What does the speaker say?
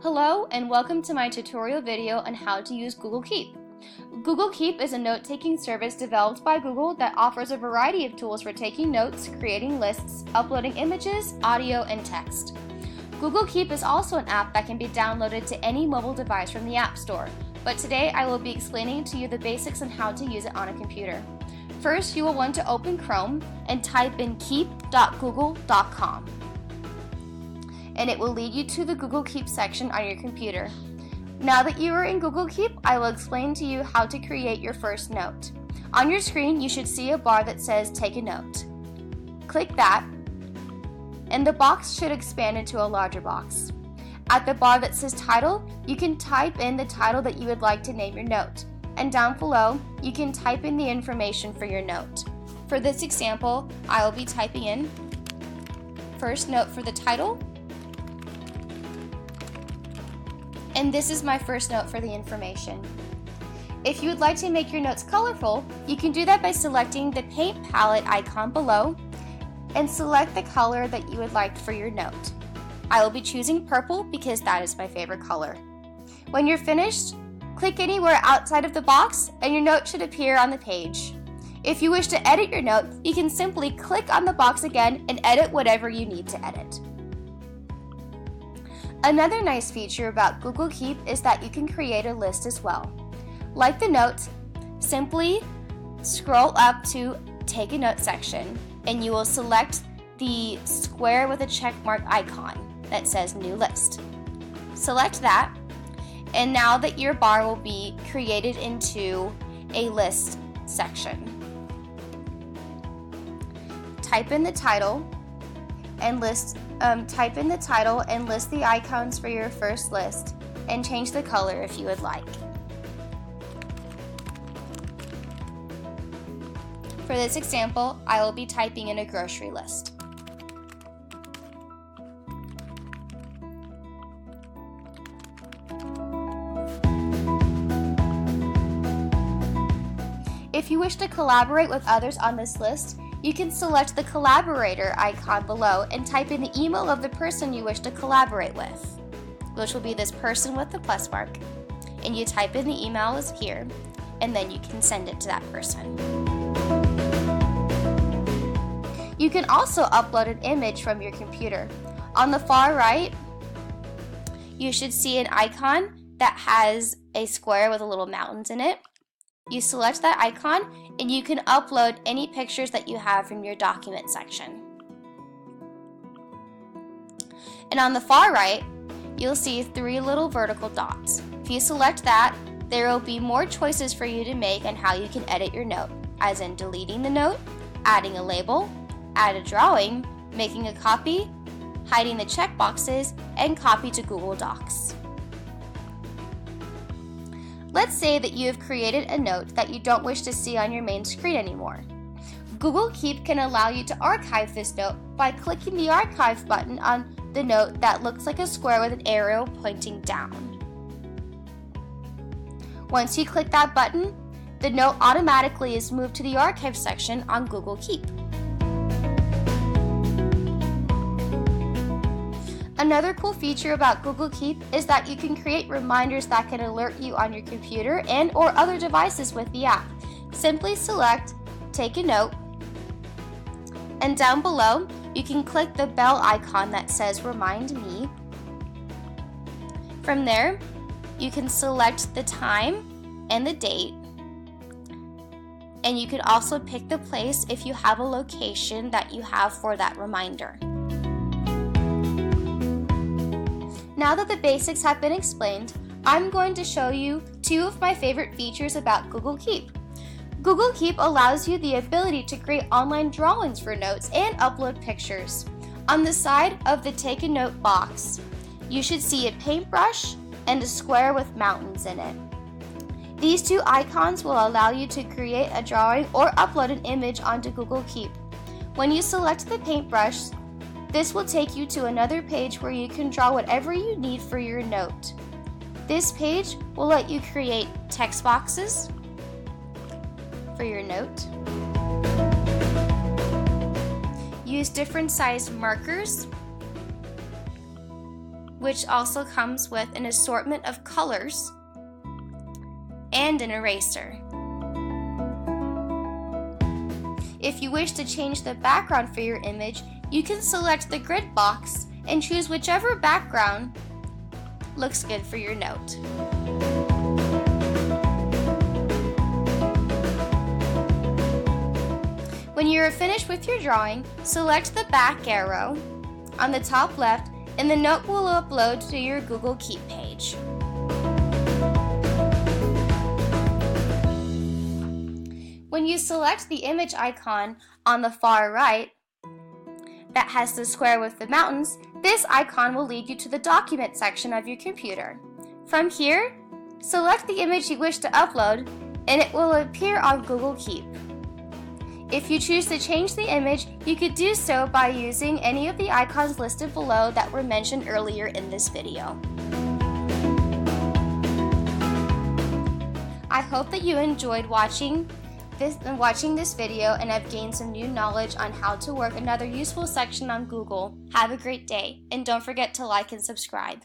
Hello and welcome to my tutorial video on how to use Google Keep. Google Keep is a note-taking service developed by Google that offers a variety of tools for taking notes, creating lists, uploading images, audio, and text. Google Keep is also an app that can be downloaded to any mobile device from the App Store, but today I will be explaining to you the basics on how to use it on a computer. First, you will want to open Chrome and type in keep.google.com. And it will lead you to the Google Keep section on your computer. Now that you are in Google Keep, I will explain to you how to create your first note. On your screen, you should see a bar that says Take a Note. Click that, and the box should expand into a larger box. At the bar that says Title, you can type in the title that you would like to name your note. And down below, you can type in the information for your note. For this example, I will be typing in First Note for the title. And this is my first note for the information. If you would like to make your notes colorful, you can do that by selecting the paint palette icon below and select the color that you would like for your note. I will be choosing purple because that is my favorite color. When you're finished, click anywhere outside of the box and your note should appear on the page. If you wish to edit your note, you can simply click on the box again and edit whatever you need to edit. Another nice feature about Google Keep is that you can create a list as well. Like the note, simply scroll up to Take a Note section and you will select the square with a check mark icon that says New List. Select that, and now that your bar will be created into a list section. Type in the title and list the icons for your first list and change the color if you would like. For this example, I will be typing in a grocery list. If you wish to collaborate with others on this list, you can select the collaborator icon below and type in the email of the person you wish to collaborate with, which will be this person with the plus mark. And you type in the email is here, and then you can send it to that person. You can also upload an image from your computer. On the far right, you should see an icon that has a square with a little mountains in it. You select that icon and you can upload any pictures that you have from your document section. And on the far right, you'll see 3 little vertical dots. If you select that, there will be more choices for you to make on how you can edit your note, as in deleting the note, adding a label, add a drawing, making a copy, hiding the checkboxes, and copy to Google Docs. Let's say that you have created a note that you don't wish to see on your main screen anymore. Google Keep can allow you to archive this note by clicking the Archive button on the note that looks like a square with an arrow pointing down. Once you click that button, the note automatically is moved to the Archive section on Google Keep. Another cool feature about Google Keep is that you can create reminders that can alert you on your computer and or other devices with the app. Simply select Take a Note, and down below you can click the bell icon that says Remind Me. From there, you can select the time and the date, and you can also pick the place if you have a location that you have for that reminder. Now that the basics have been explained, I'm going to show you 2 of my favorite features about Google Keep. Google Keep allows you the ability to create online drawings for notes and upload pictures. On the side of the Take a Note box, you should see a paintbrush and a square with mountains in it. These 2 icons will allow you to create a drawing or upload an image onto Google Keep. When you select the paintbrush, this will take you to another page where you can draw whatever you need for your note. This page will let you create text boxes for your note, use different sized markers, which also comes with an assortment of colors and an eraser. If you wish to change the background for your image, you can select the grid box and choose whichever background looks good for your note. When you are finished with your drawing, select the back arrow on the top left and the note will upload to your Google Keep page. When you select the image icon on the far right that has the square with the mountains, this icon will lead you to the document section of your computer. From here, select the image you wish to upload and it will appear on Google Keep. If you choose to change the image, you could do so by using any of the icons listed below that were mentioned earlier in this video. I hope that you enjoyed watching this video and have gained some new knowledge on how to work another useful section on Google. Have a great day, and don't forget to like and subscribe.